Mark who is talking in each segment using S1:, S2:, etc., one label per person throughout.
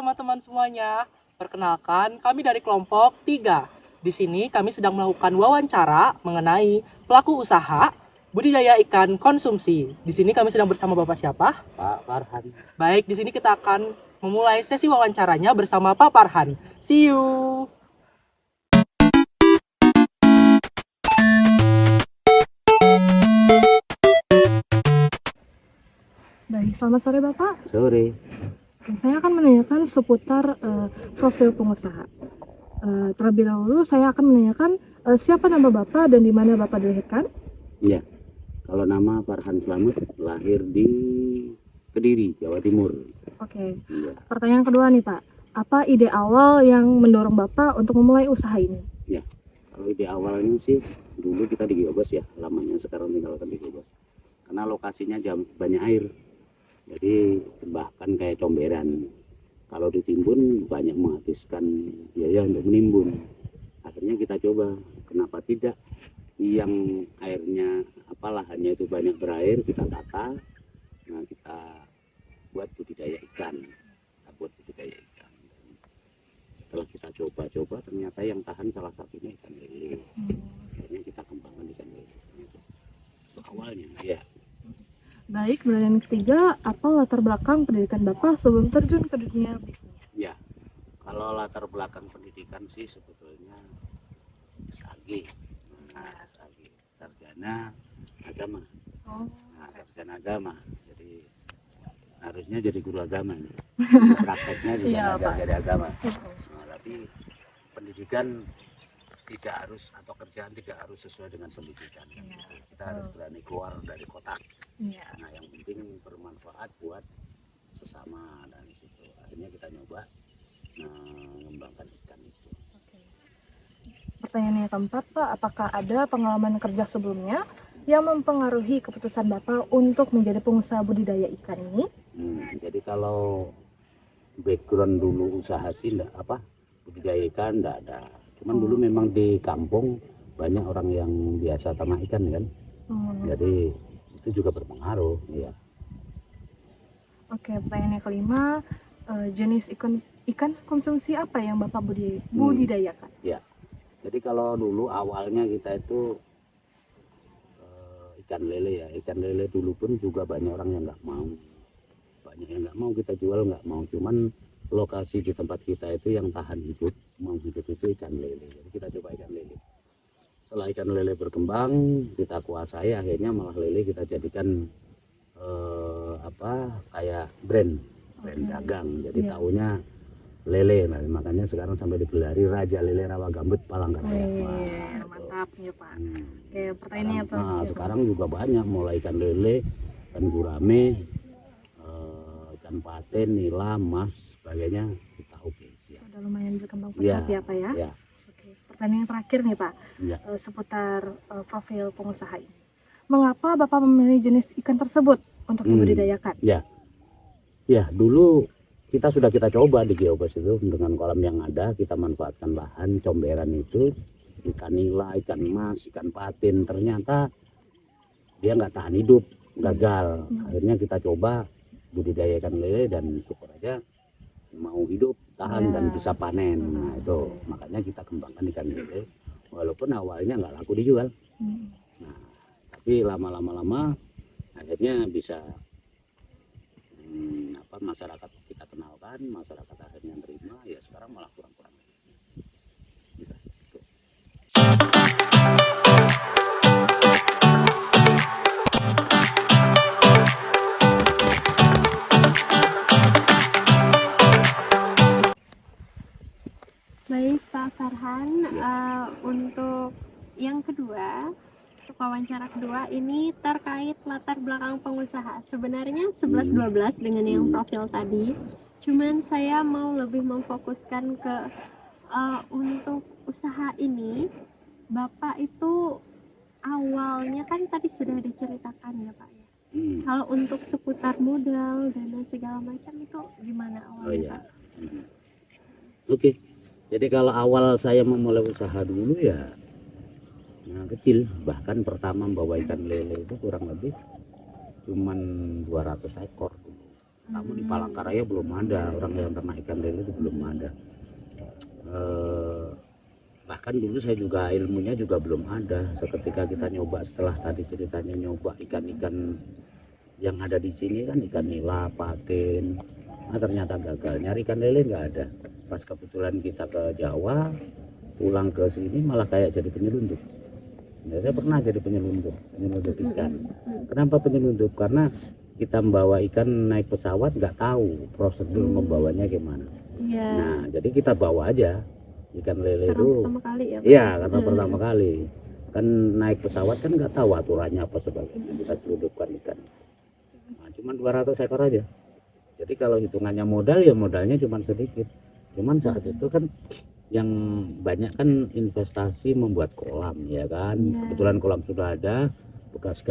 S1: teman-teman semuanya. Perkenalkan, kami dari kelompok 3. Di sini kami sedang melakukan wawancara mengenai pelaku usaha budidaya ikan konsumsi. Di sini kami sedang bersama Bapak siapa?
S2: Pak Farhan.
S1: Baik, di sini kita akan memulai sesi wawancaranya bersama Pak Farhan. See you.
S3: Baik, selamat sore Bapak.
S2: Sore.
S3: Saya akan menanyakan seputar profil pengusaha. Terlebih dahulu saya akan menanyakan siapa nama Bapak dan di mana Bapak dilahirkan?
S2: Ya, kalau nama Farhan Slamet, lahir di Kediri, Jawa Timur.
S3: Oke.
S2: Iya.
S3: Pertanyaan kedua nih Pak, apa ide awal yang mendorong Bapak untuk memulai usaha ini?
S2: Ya, kalau ide awalnya sih dulu kita di Giobos ya, lamanya sekarang tinggalkan di Giobos. Karena lokasinya banyak air, jadi bahkan kayak comberan. Kalau ditimbun banyak menghabiskan biaya untuk menimbun. Akhirnya kita coba, kenapa tidak yang airnya lahannya itu banyak berair kita tata. Nah, kita buat budidaya ikan. Setelah kita coba-coba ternyata yang tahan salah satunya ikan lele. Akhirnya kita kembangkan ikan lele. Itu awalnya ya.
S3: Baik, pertanyaan ketiga, apa latar belakang pendidikan Bapak sebelum terjun ke dunia bisnis?
S2: Ya, kalau latar belakang pendidikan sih sebetulnya SAG, sarjana agama. Nah, sarjana agama, jadi harusnya jadi guru agama nih. Prakteknya juga
S3: Iya,
S2: ada
S3: Pak.
S2: jadi agama. Nah, tapi pendidikan tidak harus atau kerjaan tidak harus sesuai dengan pendidikan. Kita harus berani keluar dari kotak.
S3: Iya.
S2: Nah, yang penting bermanfaat buat sesama, dan situ akhirnya kita nyoba mengembangkan ikan itu.
S3: Pertanyaan yang keempat Pak, apakah ada pengalaman kerja sebelumnya yang mempengaruhi keputusan Bapak untuk menjadi pengusaha budidaya ikan ini?
S2: Jadi kalau background dulu usaha sih budidaya ikan enggak ada. Cuman dulu memang di kampung banyak orang yang biasa ternak ikan kan. Jadi itu juga berpengaruh ya.
S3: Oke, pertanyaan yang kelima, jenis ikan konsumsi apa yang Bapak budidayakan?
S2: Ya, jadi kalau dulu awalnya kita itu ikan lele ya. Ikan lele dulu pun juga banyak orang yang nggak mau. Banyak yang nggak mau kita jual, nggak mau. Cuman lokasi di tempat kita itu yang tahan hidup, mau hidup itu ikan lele. Jadi kita coba ikan lele. Setelah ikan lele berkembang, kita kuasai, akhirnya malah lele kita jadikan kayak brand dagang. Jadi taunya lele, nah, makanya sekarang sampai digelari Raja Lele Rawa Gambut Palangkaraya.
S3: Mantap ya Pak. Oke, pertanyaannya apa?
S2: Nah, sekarang juga banyak mulai ikan lele, ikan gurame, ikan paten, nila, mas, sebagainya kita siap.
S3: Sudah lumayan berkembang pesat ya Pak ya?
S2: Ya.
S3: Oke, pertanyaan yang terakhir nih Pak, seputar profil pengusaha ini. Mengapa Bapak memilih jenis ikan tersebut untuk dibudidayakan?
S2: Ya, dulu kita coba di Giobos itu dengan kolam yang ada, kita manfaatkan lahan comberan itu, ikan nila, ikan mas, ikan patin, ternyata dia nggak tahan hidup, gagal. Akhirnya kita coba budidayakan lele dan syukur aja mau hidup, tahan dan bisa panen. Nah, itu makanya kita kembangkan ikan lele, walaupun awalnya nggak laku dijual. Nah, tapi lama-lama akhirnya bisa masyarakat kita kenalkan, masyarakat akhirnya terima, ya sekarang malah kurang-kurang. Gitu.
S4: Baik Pak Farhan, untuk yang kedua, untuk wawancara kedua ini terkait latar belakang pengusaha. Sebenarnya 11-12 dengan yang profil tadi, cuman saya mau lebih memfokuskan ke untuk usaha ini. Bapak itu awalnya kan tadi sudah diceritakan ya Pak ya. Kalau untuk seputar modal dan segala macam itu gimana awalnya Pak?
S2: Oke. Jadi kalau awal saya memulai usaha dulu ya kecil, bahkan pertama membawa ikan lele itu kurang lebih cuman 200 ekor. Kamu di Palangkaraya belum ada orang yang ternak ikan lele, itu belum ada. Bahkan dulu saya juga ilmunya juga belum ada. Seketika kita nyoba, setelah tadi ceritanya nyoba ikan-ikan yang ada di sini kan ikan nila, patin, nah ternyata gagal. Nyari ikan lele nggak ada. Pas kebetulan kita ke Jawa, pulang ke sini malah kayak jadi penyelundup. Ya, saya pernah jadi penyelundup ikan. Kenapa penyelundup? Karena kita membawa ikan naik pesawat nggak tahu prosedur membawanya gimana.
S4: Iya.
S2: Nah, jadi kita bawa aja ikan lele
S4: Karena
S2: itu.
S4: pertama kali ya, Pak?
S2: Iya, karena pertama kali kan naik pesawat kan nggak tahu aturannya apa sebagainya. Kita selundupkan ikan. Nah, cuma 200 ekor aja. Jadi kalau hitungannya modal ya modalnya cuma sedikit. Cuman saat itu kan yang banyak kan investasi membuat kolam ya kan.
S4: Iya.
S2: Kebetulan kolam sudah ada, bekas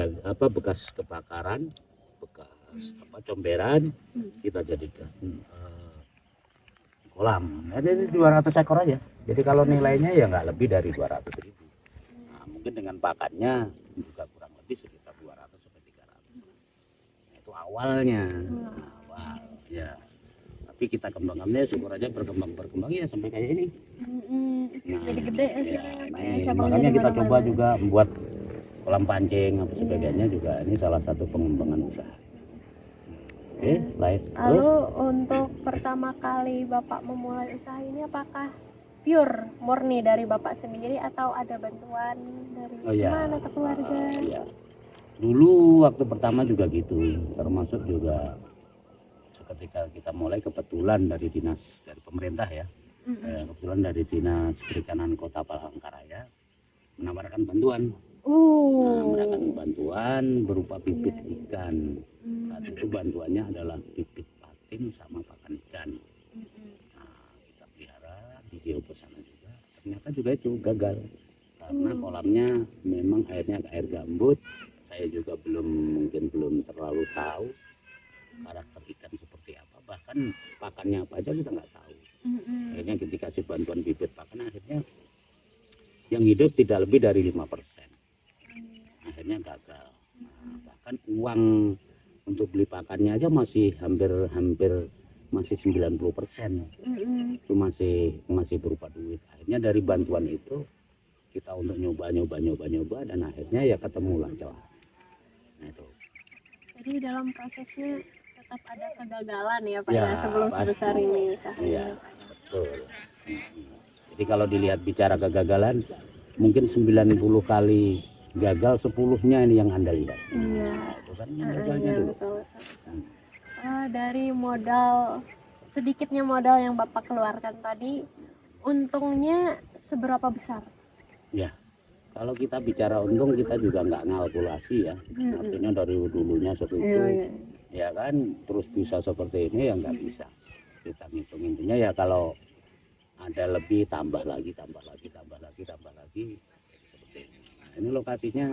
S2: kebakaran, bekas comberan, kita jadikan kolam. Jadi 200 ekor aja. Jadi kalau nilainya ya nggak lebih dari 200.000. Nah, mungkin dengan pakannya juga kurang lebih sekitar 200 sampai 300. Nah, itu awalnya. Awal ya. Tapi kita kembangkannya syukur aja berkembang ya sampai kayak ini. Nah,
S4: Jadi gede
S2: ya,
S4: hasilnya.
S2: nah,
S4: Kayak
S2: ini
S4: cabangnya
S2: makanya
S4: di
S2: kita
S4: mana-mana.
S2: coba juga membuat kolam pancing apa sebagainya juga. Ini salah satu pengembangan usaha. Oke, baik. Terus
S4: Lalu untuk pertama kali Bapak memulai usaha ini apakah pure murni dari Bapak sendiri atau ada bantuan dari
S2: Oh, iya.
S4: teman atau keluarga?
S2: ya. Dulu waktu pertama juga gitu, termasuk juga ketika kita mulai kebetulan dari dinas dari pemerintah ya, kebetulan dari dinas perikanan Kota Palangkaraya menawarkan bantuan. Nah, menawarkan bantuan berupa bibit ikan. Saat itu bantuannya adalah bibit patin sama pakan ikan. Nah, kita pelihara di geopo sana juga. Ternyata juga itu gagal karena kolamnya memang airnya air gambut. Saya juga mungkin belum terlalu tahu karakter ikan seperti apa, bahkan pakannya apa aja kita nggak tahu. Akhirnya ketika dikasih bantuan bibit pakan, akhirnya yang hidup tidak lebih dari 5%. Akhirnya gagal. Nah, bahkan uang untuk beli pakannya aja masih hampir masih 90%. Itu masih berupa duit. Akhirnya dari bantuan itu kita untuk nyoba dan akhirnya ya ketemu lah celah. Nah, itu.
S4: Jadi dalam prosesnya tetap ada kegagalan ya Pak
S2: Ya,
S4: ya sebelum
S2: pasti.
S4: sebesar ini usahanya.
S2: Iya, betul. Jadi kalau dilihat bicara kegagalan, mungkin 90 kali gagal, 10-nya ini yang Anda lihat.
S4: Iya.
S2: Nah, itu kan gagalnya
S4: Iya,
S2: dulu.
S4: betul. Dari modal sedikitnya modal yang Bapak keluarkan tadi, untungnya seberapa besar?
S2: Ya, kalau kita bicara untung kita juga nggak ngalkulasi ya. Artinya dari dulunya segitu, ya kan, terus bisa seperti ini ya nggak bisa. Kita ngitung intinya ya kalau ada lebih tambah lagi seperti ini. Nah, ini lokasinya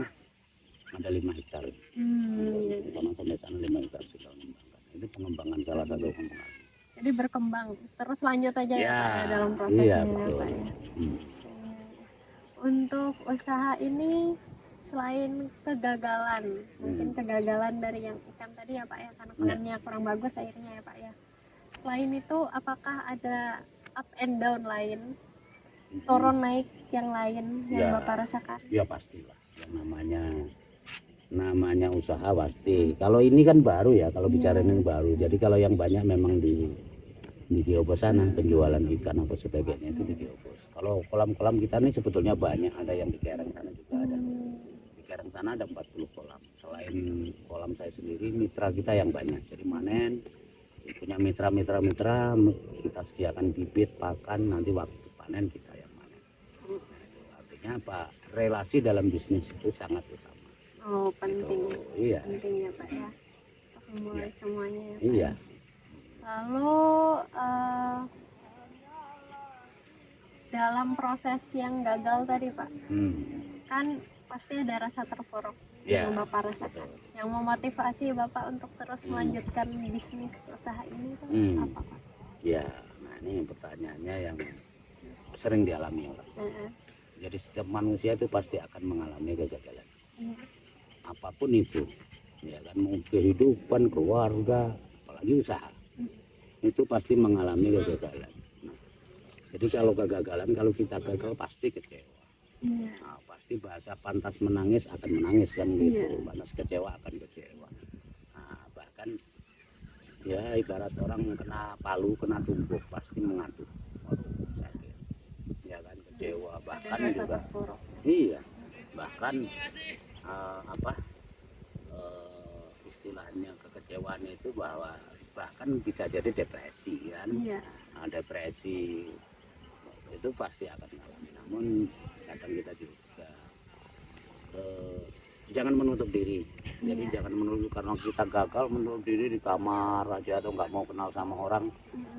S2: ada 5 hektar. Sama sampai sana 5 hektar sudah mengembangkan. Itu pengembangan salah satu pengembangan.
S4: Jadi berkembang terus lanjut aja ya,
S2: Ya,
S4: Pak ya dalam prosesnya
S2: iya,
S4: ya,
S2: betul.
S4: Pak ya. Untuk usaha ini selain kegagalan, mungkin kegagalan dari yang ikan tadi ya Pak ya, karena panennya kurang bagus akhirnya ya Pak ya. Selain itu apakah ada up and down lain, turun naik yang lain yang
S2: Ya.
S4: Bapak rasakan?
S2: Ya pastilah, yang namanya usaha pasti. Kalau ini kan baru ya, kalau bicara ini baru. Jadi kalau yang banyak memang di Geobos sana, penjualan ikan apa sebagainya itu di Geobos. Kalau kolam-kolam kita nih sebetulnya banyak, ada yang di Kereng sana juga ada. Di Kereng sana ada 40 kolam. Selain kolam saya sendiri, mitra kita yang banyak. Jadi manen, punya mitra, kita sediakan bibit, pakan, nanti waktu panen kita yang manen. Artinya apa? Relasi dalam bisnis itu sangat utama.
S4: Oh, penting.
S2: Iya.
S4: Penting ya Pak ya. Untuk memulai semuanya ya, Pak.
S2: Iya.
S4: Lalu dalam proses yang gagal tadi Pak, kan pasti ada rasa terpuruk
S2: Iya.
S4: yang Bapak rasakan. Yang memotivasi Bapak untuk terus melanjutkan bisnis usaha ini itu apa Pak?
S2: Ya, nah ini pertanyaannya yang sering dialami orang. Jadi setiap manusia itu pasti akan mengalami kegagalan. Apapun itu, ya kan, mau kehidupan, keluarga, apalagi usaha itu pasti mengalami kegagalan. Nah, jadi kalau kegagalan, kalau kita gagal pasti kecewa.
S4: Iya.
S2: Nah, pasti bahasa pantas menangis akan menangis kan gitu,
S4: Iya.
S2: pantas kecewa akan kecewa. Nah, bahkan ya ibarat orang kena palu, kena tumpuk pasti mengaduk. Waduh, sakit. Ya kan, kecewa, bahkan
S4: Ada rasa
S2: juga
S4: terpuruk.
S2: iya, bahkan apa istilahnya kekecewaan itu bahwa bahkan bisa jadi depresi kan.
S4: Iya.
S2: Nah, depresi itu pasti akan mengalami, namun kadang kita juga jangan menutup diri. Jadi
S4: Iya.
S2: jangan menutup karena kita gagal menutup diri di kamar aja atau nggak mau kenal sama orang,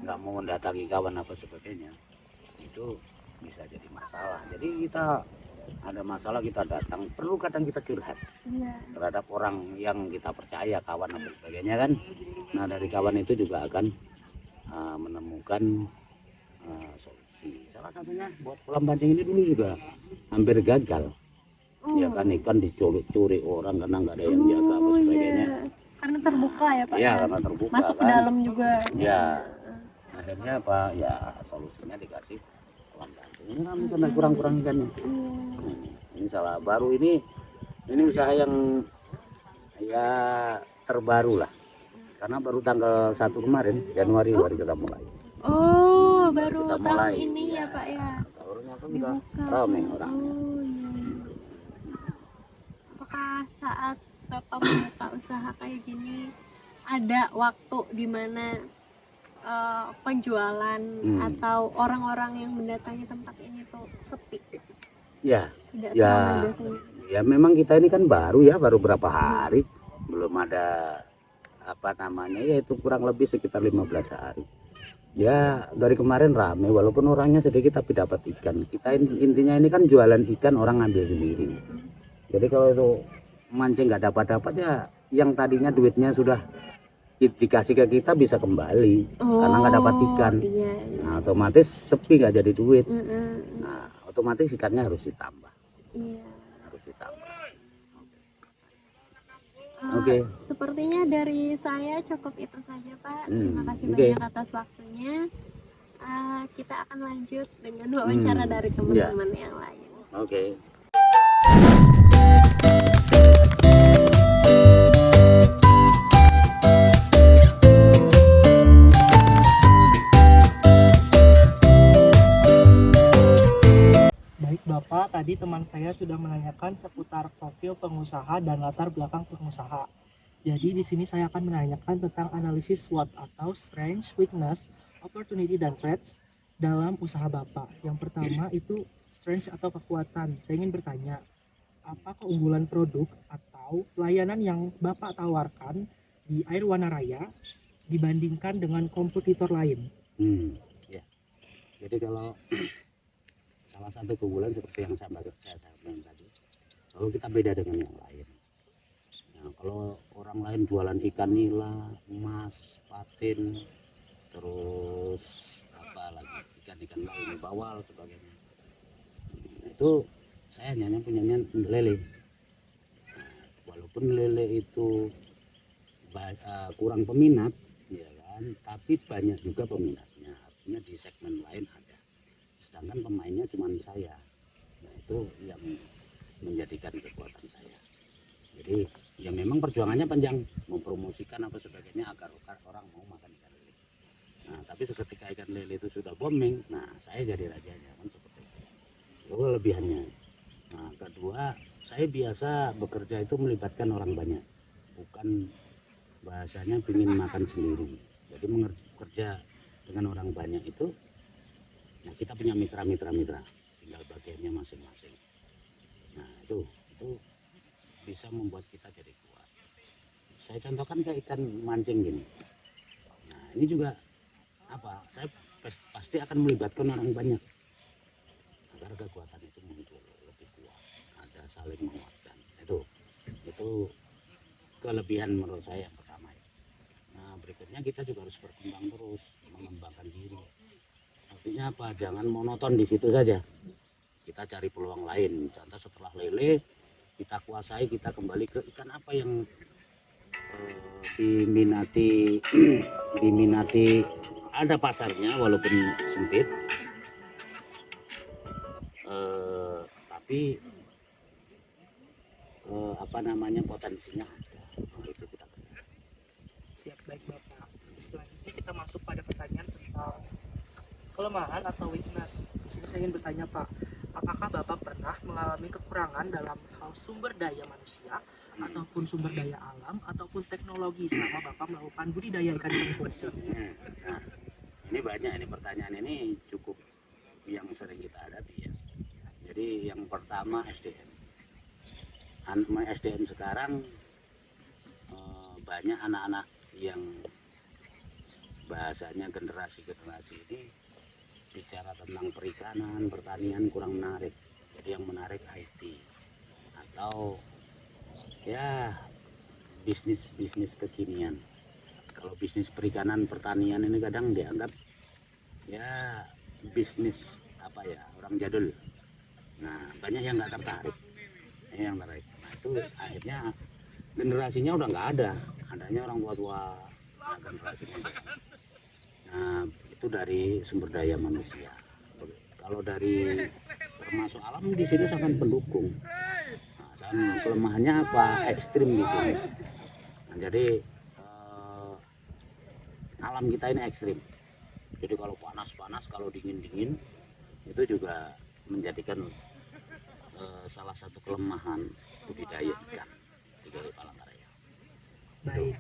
S2: nggak mau mendatangi kawan apa sebagainya, itu bisa jadi masalah. Jadi kita ada masalah kita datang, perlu kadang kita curhat
S4: Iya.
S2: terhadap orang yang kita percaya, kawan apa sebagainya kan. Nah dari kawan itu juga akan menemukan solusi. Salah satunya buat kolam pancing ini dulu juga hampir gagal. Ya kan, ikan dicuri orang karena nggak ada yang jaga apa
S4: Oh,
S2: sebagainya.
S4: iya. Karena terbuka ya Pak?
S2: Iya karena terbuka
S4: Masuk ke
S2: kan.
S4: dalam juga.
S2: Ya akhirnya apa ya solusinya dikasih kolam pancing. Ini kan karena kurang-kurang ikannya. Ini salah baru ini usaha yang ya terbaru lah. Karena baru tanggal 1 kemarin Januari baru kita mulai.
S4: Oh, baru
S2: Kita
S4: tahun
S2: mulai,
S4: ini
S2: ya.
S4: ya Pak ya?
S2: Tahunnya kan udah
S4: Dibuka.
S2: ramai orang.
S4: Oh, iya. Apakah saat Bapak membuka usaha kayak gini ada waktu di mana penjualan atau orang-orang yang mendatangi tempat ini tuh sepi?
S2: Ya,
S4: Tidak
S2: ya,
S4: seramai biasanya.
S2: ya memang kita ini kan baru ya, baru berapa hari, belum ada apa namanya, yaitu kurang lebih sekitar 15 hari. Ya dari kemarin rame, walaupun orangnya sedikit tapi dapat ikan. Kita intinya ini kan jualan ikan, orang ngambil sendiri. Jadi kalau itu mancing nggak dapat ya, yang tadinya duitnya sudah dikasih ke kita bisa kembali karena nggak dapat ikan.
S4: Iya, iya.
S2: Nah, otomatis sepi nggak jadi duit.
S4: Mm-mm.
S2: Nah, otomatis ikannya harus ditambah,
S4: Iya.
S2: harus ditambah.
S4: Eh,
S2: Oke.
S4: Sepertinya dari saya cukup itu saja Pak. Terima kasih
S2: Oke.
S4: banyak atas waktunya. Kita akan lanjut dengan wawancara dari teman-teman yang lain.
S2: Oke.
S1: Baik Bapak, tadi teman saya sudah menanyakan seputar profil pengusaha dan latar belakang pengusaha. Jadi di sini saya akan menanyakan tentang analisis SWOT atau Strengths, Weakness, Opportunity, dan Threats dalam usaha Bapak. Yang pertama itu strengths atau kekuatan. Saya ingin bertanya, apa keunggulan produk atau pelayanan yang Bapak tawarkan di Airwana Raya dibandingkan dengan kompetitor lain?
S2: Ya. Jadi kalau salah satu keunggulan seperti yang saya sampaikan tadi, kalau kita beda dengan yang lain. Nah, kalau orang lain jualan ikan nila, emas, patin, terus apa lagi, ikan-ikan lain, bawal sebagainya. Itu saya hanya punyanya lele. Nah, walaupun lele itu kurang peminat, ya kan, tapi banyak juga peminatnya. Artinya di segmen lain ada. Sedangkan pemainnya cuma saya. Nah, itu yang menjadikan kekuatan saya. Jadi ya memang perjuangannya panjang, mempromosikan apa sebagainya agar orang mau makan ikan lele. Nah tapi seketika ikan lele itu sudah booming, nah saya jadi rajanya kan seperti itu. Itu kelebihannya. Nah kedua, saya biasa bekerja itu melibatkan orang banyak, bukan bahasanya ingin makan sendiri. Jadi bekerja dengan orang banyak itu, nah kita punya mitra, tinggal bagiannya masing-masing. Nah itu bisa membuat kita jadi kuat. Saya contohkan kayak ikan mancing gini. Nah ini juga apa? Saya pasti akan melibatkan orang banyak agar kekuatan itu muncul lebih kuat. Ada saling menguatkan. Itu kelebihan menurut saya yang pertama. Nah berikutnya kita juga harus berkembang terus, mengembangkan diri. Artinya apa? Jangan monoton di situ saja. Kita cari peluang lain. Contoh setelah lele kita kuasai, kita kembali ke ikan apa yang diminati diminati, ada pasarnya walaupun sempit, tapi apa namanya, potensinya ada. Itu kita kerjakan.
S1: Siap, baik Bapak. Selanjutnya kita masuk pada pertanyaan tentang kelemahan atau weakness. Di sini saya ingin bertanya Pak, apakah Bapak pernah mengalami kekurangan dalam hal sumber daya manusia ataupun sumber daya alam ataupun teknologi selama Bapak melakukan budidaya ikan konsumsi?
S2: Nah, ini banyak, ini pertanyaan ini cukup yang sering kita hadapi ya. Jadi yang pertama SDM. SDM sekarang banyak anak-anak yang bahasanya generasi-generasi ini bicara tentang perikanan, pertanian kurang menarik. Jadi yang menarik IT atau ya bisnis kekinian. Kalau bisnis perikanan, pertanian ini kadang dianggap ya bisnis apa ya, orang jadul. Nah, banyak yang nggak tertarik. Yang tertarik. Nah, itu akhirnya generasinya udah nggak ada, adanya orang tua-tua. Nah, generasinya. Nah, itu dari sumber daya manusia. Kalau dari termasuk alam di sini sangat pendukung. Nah, kelemahannya apa? Ekstrim gitu. Nah, jadi alam kita ini ekstrim. Jadi kalau panas-panas, kalau dingin-dingin, itu juga menjadikan salah satu kelemahan budidaya ikan di Palangkaraya.
S1: Baik.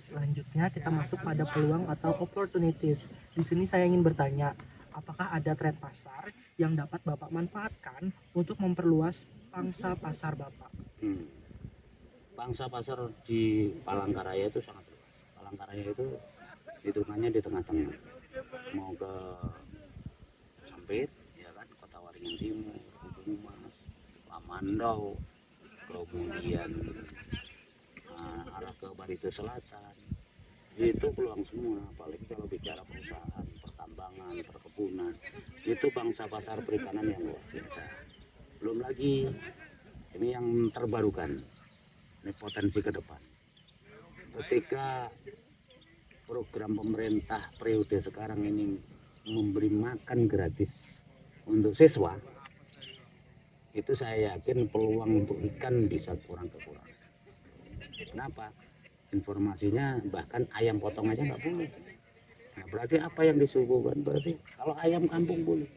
S1: Selanjutnya kita masuk pada peluang atau opportunities. Di sini saya ingin bertanya, apakah ada tren pasar yang dapat Bapak manfaatkan untuk memperluas pangsa pasar Bapak?
S2: Pangsa pasar di Palangkaraya itu sangat luas. Palangkaraya itu hitungannya di tengah-tengah, mau ke Sampit, ya kan, Kota Waringin Timur, Ujung Mas, Lamandau, kemudian arah ke Barito Selatan, itu peluang semua. Apalagi kalau bicara perusahaan, pertambangan, perkebunan, itu bangsa pasar perikanan yang luar biasa. Belum lagi ini yang terbarukan, ini potensi ke depan. Ketika program pemerintah periode sekarang ini memberi makan gratis untuk siswa, itu saya yakin peluang untuk ikan bisa kurang kekurangan. Kenapa? Informasinya bahkan ayam potong aja nggak boleh. Nah, berarti apa yang disuguhkan? Berarti kalau ayam kampung boleh.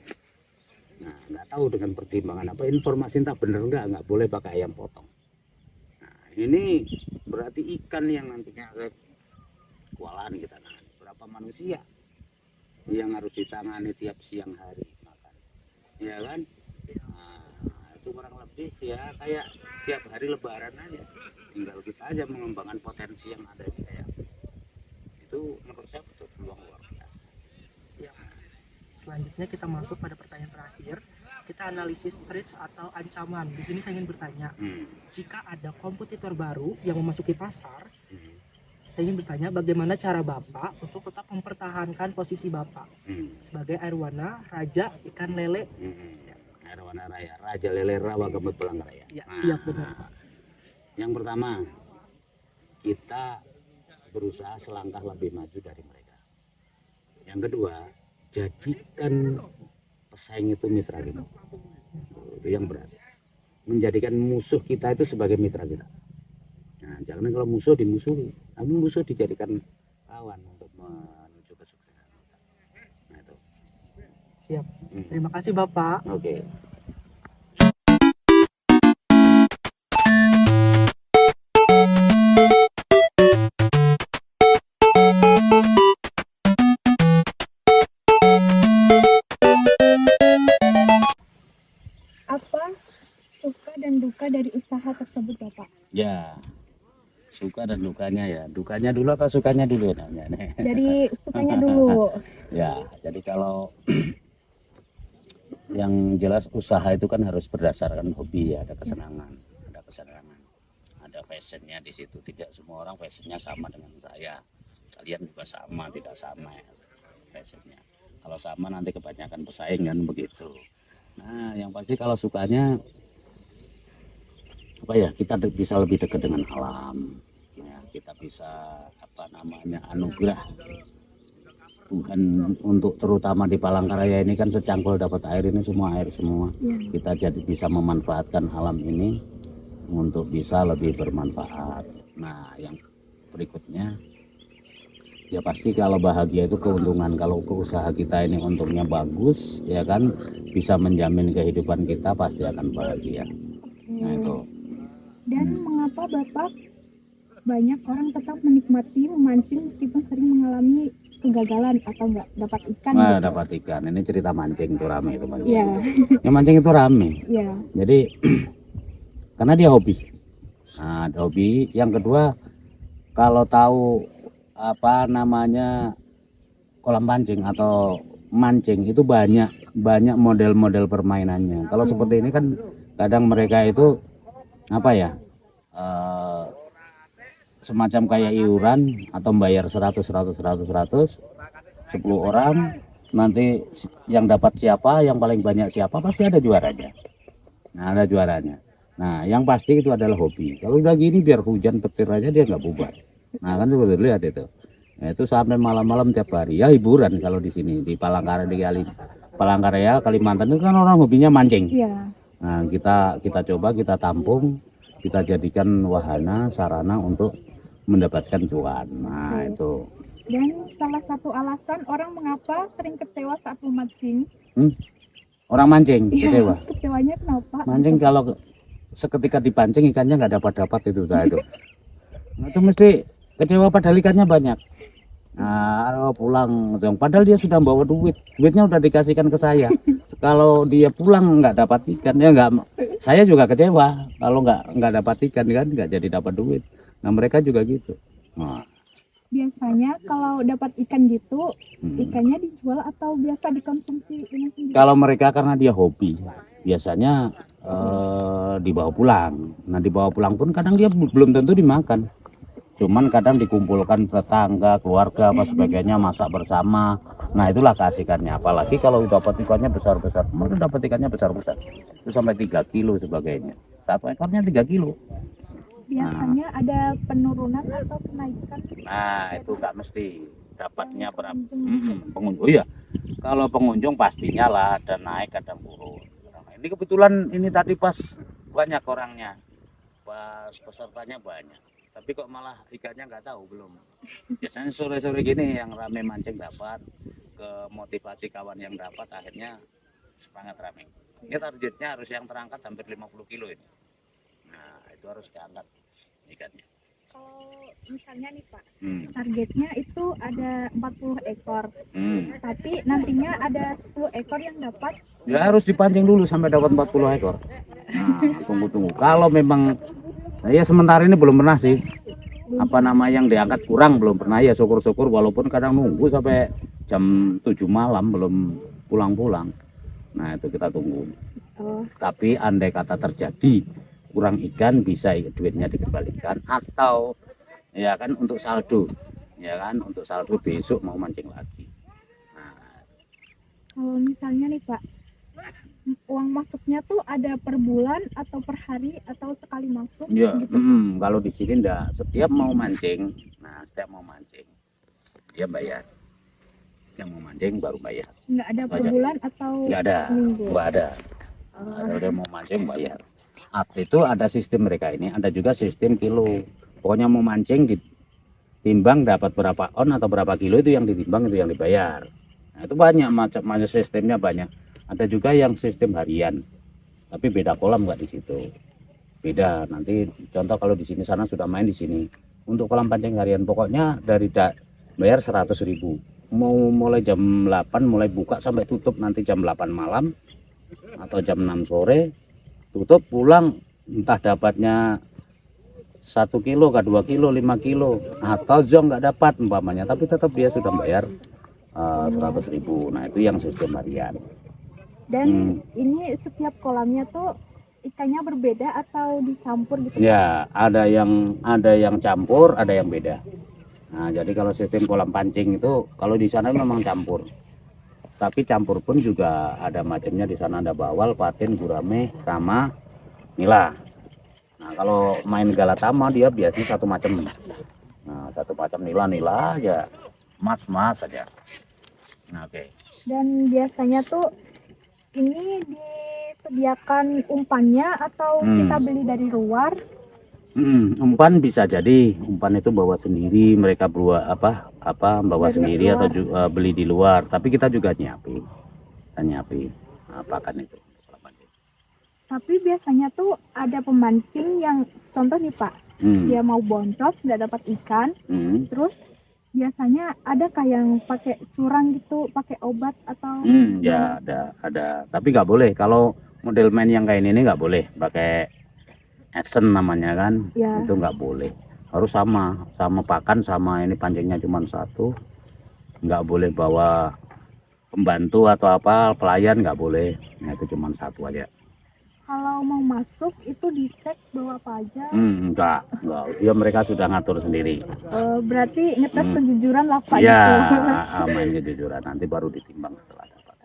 S2: Nah, nggak tahu dengan pertimbangan apa, informasi entah bener nggak boleh pakai ayam potong. Nah, ini berarti ikan yang nantinya kewalahan kita tangani. Berapa manusia yang harus ditangani tiap siang hari makan, ya kan? Nah, itu kurang lebih ya kayak tiap hari Lebaran aja. Tinggal kita aja mengembangkan potensi yang ada di kayak itu, menurut saya betul peluang luar biasa.
S1: Siap. Selanjutnya kita masuk pada pertanyaan terakhir. Kita analisis threats atau ancaman. Di sini saya ingin bertanya, jika ada kompetitor baru yang memasuki pasar, saya ingin bertanya bagaimana cara Bapak untuk tetap mempertahankan posisi Bapak sebagai airwana raja ikan lele.
S2: Airwana raya, raja lele rawa gambut Palangkaraya.
S1: Ya, siap benar.
S2: Yang pertama, kita berusaha selangkah lebih maju dari mereka. Yang kedua, jadikan pesaing itu mitra kita. Itu yang berat. Menjadikan musuh kita itu sebagai mitra kita. Nah, jangan kalau musuh dimusuhi, tapi musuh dijadikan kawan untuk menuju kesuksesan. Nah, itu.
S1: Siap. Terima kasih Bapak.
S2: Oke.
S3: Apa suka dan duka dari usaha tersebut Bapak?
S2: Ya, suka dan dukanya ya. Dukanya dulu apa sukanya dulu namanya?
S3: Dari sukanya dulu.
S2: Ya, jadi kalau yang jelas usaha itu kan harus berdasarkan hobi ya, ada kesenangan, ada passionnya di situ. Tidak semua orang passionnya sama dengan saya. Kalian juga sama, tidak sama ya, passionnya. Kalau sama nanti kebanyakan pesaing kan begitu. Nah, yang pasti kalau sukanya apa ya, kita bisa lebih dekat dengan alam, ya, kita bisa apa namanya anugerah Tuhan untuk terutama di Palangkaraya ini kan secangkul dapat air, ini semua air semua. Kita jadi bisa memanfaatkan alam ini untuk bisa lebih bermanfaat. Nah, yang berikutnya ya pasti kalau bahagia itu keuntungan. Kalau usaha kita ini untungnya bagus, ya kan bisa menjamin kehidupan kita, pasti akan bahagia. Nah itu.
S5: Dan mengapa Bapak banyak orang tetap menikmati memancing meskipun sering mengalami kegagalan atau nggak dapat ikan?
S2: Nah,
S5: gitu?
S2: dapat ikan. Ini cerita mancing itu rame itu mancing.
S5: Iya,
S2: Yang mancing itu rame.
S5: iya.
S2: Jadi karena dia hobi. Nah, hobi. Yang kedua, kalau tahu apa namanya kolam pancing atau mancing itu banyak model-model permainannya. Kalau seperti ini kan kadang mereka itu apa ya? Semacam kayak iuran atau bayar 100 10 orang, nanti yang dapat siapa, yang paling banyak siapa, pasti ada juaranya. Nah, ada juaranya. Nah, yang pasti itu adalah hobi. Kalau udah gini biar hujan petir aja dia nggak bubar. Nah, kan sudah lihat itu. Nah, itu sampai malam-malam tiap hari. Ya hiburan kalau di sini di Palangkaraya, Kalimantan itu kan orang hobinya mancing.
S5: Iya.
S2: Nah, kita coba kita tampung, kita jadikan wahana sarana untuk mendapatkan cuan. Nah, itu.
S5: Dan salah satu alasan orang mengapa sering kecewa saat memancing.
S2: Orang mancing
S5: Iya,
S2: kecewa.
S5: kecewanya kenapa?
S2: Mancing kalau seketika dipancing ikannya nggak dapat itu dah itu. Nah, itu mesti kecewa padahal ikannya banyak. Nah, pulang dong. Padahal dia sudah bawa duitnya udah dikasihkan ke saya. Kalau dia pulang nggak dapat ikan, ya nggak. Saya juga kecewa kalau nggak dapat ikan kan nggak jadi dapat duit. Nah, mereka juga gitu. Nah,
S5: Biasanya kalau dapat ikan gitu, ikannya dijual atau biasa dikonsumsi dengan sendiri?
S2: kalau mereka karena dia hobi, biasanya dibawa pulang. Nah, dibawa pulang pun kadang dia belum tentu dimakan. Cuman kadang dikumpulkan tetangga, keluarga, apa sebagainya, masak bersama. Nah, itulah keasikannya. Apalagi kalau dapat ikannya besar-besar. Mungkin dapat ikannya besar-besar. Itu sampai 3 kilo sebagainya. Satu ekornya 3 kilo.
S5: Biasanya ada penurunan atau kenaikan?
S2: Nah, itu nggak mesti dapatnya berapa. Pengunjung. Oh iya, kalau pengunjung pastinya lah ada naik, kadang turun. Nah, ini kebetulan ini tadi pas banyak orangnya, pas pesertanya banyak. Tapi kok malah ikannya nggak tahu belum. Biasanya sore-sore gini yang rame mancing dapat, ke motivasi kawan yang dapat, akhirnya semangat rame. Ini targetnya harus yang terangkat hampir 50 kilo ini. Nah, itu harus diangkat ikannya.
S5: Kalau misalnya nih Pak, targetnya itu ada 40 ekor, tapi nantinya ada 10 ekor yang dapat.
S2: Ya harus dipancing dulu sampai dapat 40 ekor. Nah, tunggu. Kalau memang ya sementara ini belum pernah sih. Apa nama yang diangkat kurang belum pernah, ya syukur-syukur, walaupun kadang nunggu sampai jam 7 malam belum pulang-pulang. Nah, itu kita tunggu. Tapi andai kata terjadi kurang ikan, bisa duitnya dikembalikan atau ya kan untuk saldo. Ya kan untuk saldo besok mau mancing lagi. Nah,
S5: Kalau misalnya nih Pak, uang masuknya tuh ada per bulan atau per hari atau sekali masuk?
S2: ya,
S5: Gitu.
S2: kalau di sini enggak, setiap mau mancing dia bayar. Yang mau mancing baru bayar.
S5: Nggak ada per
S2: Banyak.
S5: bulan atau
S2: Enggak ada,
S5: minggu?
S2: enggak ada. Kalau udah mau mancing bayar. Itu ada sistem mereka ini, ada juga sistem kilo. Pokoknya mau mancing ditimbang dapat berapa on atau berapa kilo, itu yang ditimbang, itu yang dibayar. Nah, itu banyak macam sistemnya banyak. Ada juga yang sistem harian, tapi beda kolam nggak di situ. Beda. Nanti contoh kalau di sini sana sudah main di sini. Untuk kolam pancing harian pokoknya dari bayar 100.000. Mau mulai jam 8 mulai buka sampai tutup nanti jam 8 malam atau jam 6 sore tutup, pulang entah dapatnya 1 kilo, 2 kilo, 5 kilo atau jong nggak dapat umpamanya, tapi tetap dia sudah bayar 100.000. Nah, itu yang sistem harian.
S5: Dan ini setiap kolamnya tuh ikannya berbeda atau dicampur gitu?
S2: Ya, ada yang campur, ada yang beda. Nah, jadi kalau sistem kolam pancing itu kalau di sana memang campur. Tapi campur pun juga ada macamnya, di sana ada bawal, patin, gurame, sama nila. Nah, kalau main galatama dia biasanya satu macam. Nah, satu macam nila-nila ya mas-mas saja. Nah, oke.
S5: Dan biasanya tuh ini disediakan umpannya atau kita beli dari luar?
S2: Umpan bisa jadi, umpan itu bawa sendiri, mereka bawa bawa
S5: Dari
S2: sendiri
S5: luar.
S2: atau beli di luar. Tapi kita juga nyiapin, kan itu.
S5: Tapi biasanya tuh ada pemancing yang contoh nih Pak, dia mau boncos nggak dapat ikan, terus biasanya adakah yang pakai curang gitu, pakai obat atau
S2: Ya ada. Tapi nggak boleh kalau model main yang kayak ini nggak boleh pakai esen namanya kan,
S5: ya?
S2: itu nggak boleh. Harus sama pakan sama ini pancingnya cuma satu, nggak boleh bawa pembantu atau apa pelayan nggak boleh. Nah, itu cuma satu aja.
S5: Kalau mau masuk itu dicek bawa apa aja?
S2: Enggak. Dia mereka sudah ngatur sendiri.
S5: Berarti ngetes kejujuran lah Pak
S2: Ya,
S5: gitu.
S2: main kejujuran nanti baru ditimbang setelah dapat.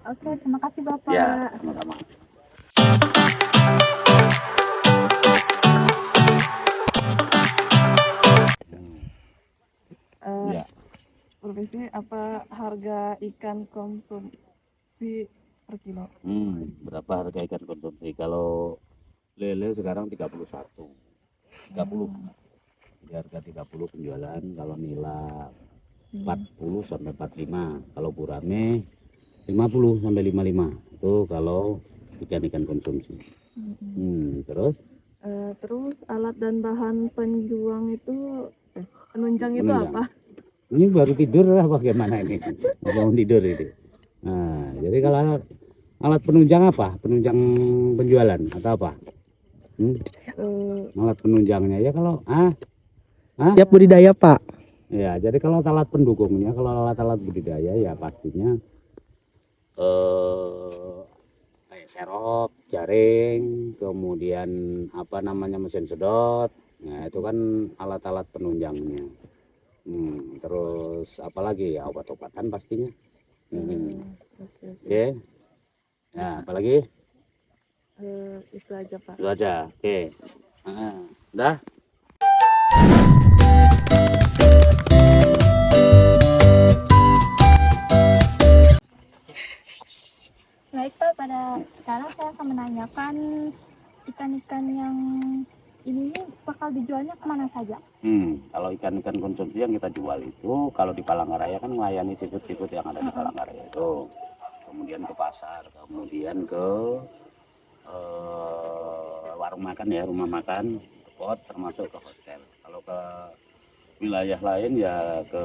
S5: Oke, terima kasih Bapak.
S2: Ya, sama-sama. Ya.
S3: Profesi apa harga ikan konsumsi per kilo?
S2: Berapa harga ikan konsumsi? Kalau lele sekarang 31. 30. Di harga 30 penjualan, kalau nila 40 sampai 45, kalau gurame 50 sampai 55. Itu kalau ikan-ikan konsumsi. Terus
S3: Terus alat dan bahan penjuang itu penunjang itu
S2: Penunjang.
S3: apa?
S2: ini baru tidur lah bagaimana ini? Bangun tidur ini. Nah, jadi kalau alat penunjang apa? Penunjang penjualan atau apa? Alat penunjangnya ya kalau
S1: Siap budidaya, Pak.
S2: ya, jadi kalau alat pendukungnya, kalau alat-alat budidaya ya pastinya kayak serok, jaring, kemudian apa namanya mesin sedot. Nah, itu kan alat-alat penunjangnya. Terus apalagi ya obat-obatan pastinya. Oke. Ya, apalagi?
S3: Itu aja Pak.
S2: Itu aja. Oke. Udah.
S5: Baik Pak, pada sekarang saya akan menanyakan ikan-ikan yang ini nih bakal dijualnya kemana saja?
S2: Kalau ikan-ikan konsumsi yang kita jual itu, kalau di Palangkaraya kan melayani siput-siput yang ada di Palangkaraya itu. Kemudian ke pasar, kemudian ke warung makan ya, rumah makan, ke pot, termasuk ke hotel. Kalau ke wilayah lain ya ke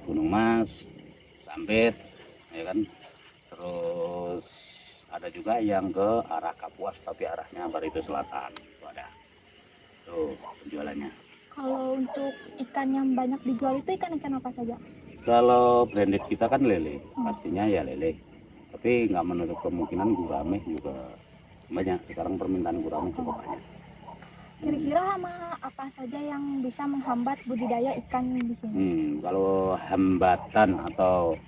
S2: Gunung Mas, Sampit, ya kan. Terus ada juga yang ke arah Kapuas tapi arahnya Barito Selatan. Itu ada. Tuh penjualannya.
S5: Kalau untuk ikan yang banyak dijual itu ikan-ikan apa saja?
S2: Kalau branded kita kan lele, pastinya ya lele. Tapi nggak menutup kemungkinan gurame juga banyak. Sekarang permintaan gurame cukup banyak.
S5: Kira-kira hama apa saja yang bisa menghambat budidaya ikan di sini?
S2: Kalau hambatan atau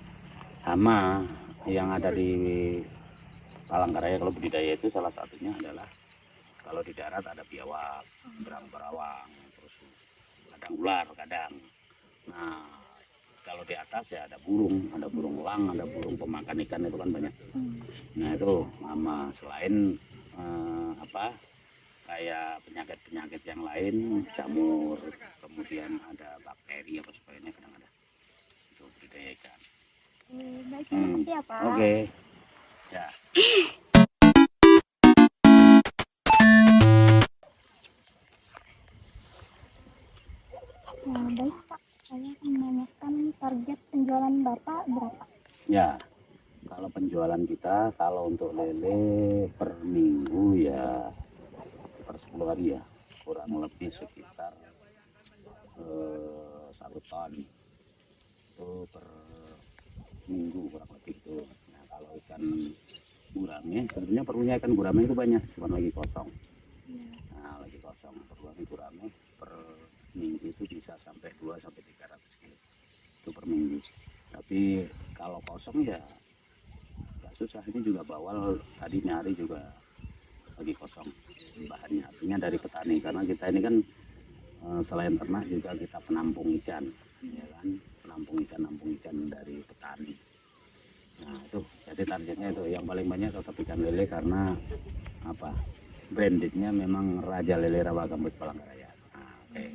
S2: hama yang ada di Palangkaraya kalau budidaya itu salah satunya adalah kalau di darat ada biawak, berang-berawang, terus kadang ular, kadang. Nah, kalau di atas ya ada burung elang, ada burung pemakan ikan itu kan banyak. Nah itu sama selain kayak penyakit yang lain, jamur, kemudian ada bakteri apa sebagainya kadang ada. Itu budidaya ikan.
S5: Baik, terima kasih ya Pak.
S2: Oke. Ya.
S5: Baik Pak, saya akan menanyakan target penjualan Bapak berapa?
S2: Ya, kalau penjualan kita, kalau untuk lele per minggu ya per 10 hari ya kurang lebih sekitar 1 ton itu per minggu kurang lebih itu. Nah, kalau ikan gurame sebenarnya perlunya ikan gurame itu banyak, cuma lagi kosong. Nah, lagi kosong perlunya gurame per minggu itu bisa sampai 2 sampai 300 kilo itu per minggu. Tapi kalau kosong ya nggak susah, ini juga bawal tadi nyari juga lagi kosong. bahannya, artinya dari petani, karena kita ini kan selain ternak juga kita penampung ikan, ya kan, penampung ikan dari petani. Nah itu jadi targetnya itu yang paling banyak tetap ikan lele, karena apa, brandednya memang Raja Lele Rawa Gambut Palangkaraya. Nah, oke.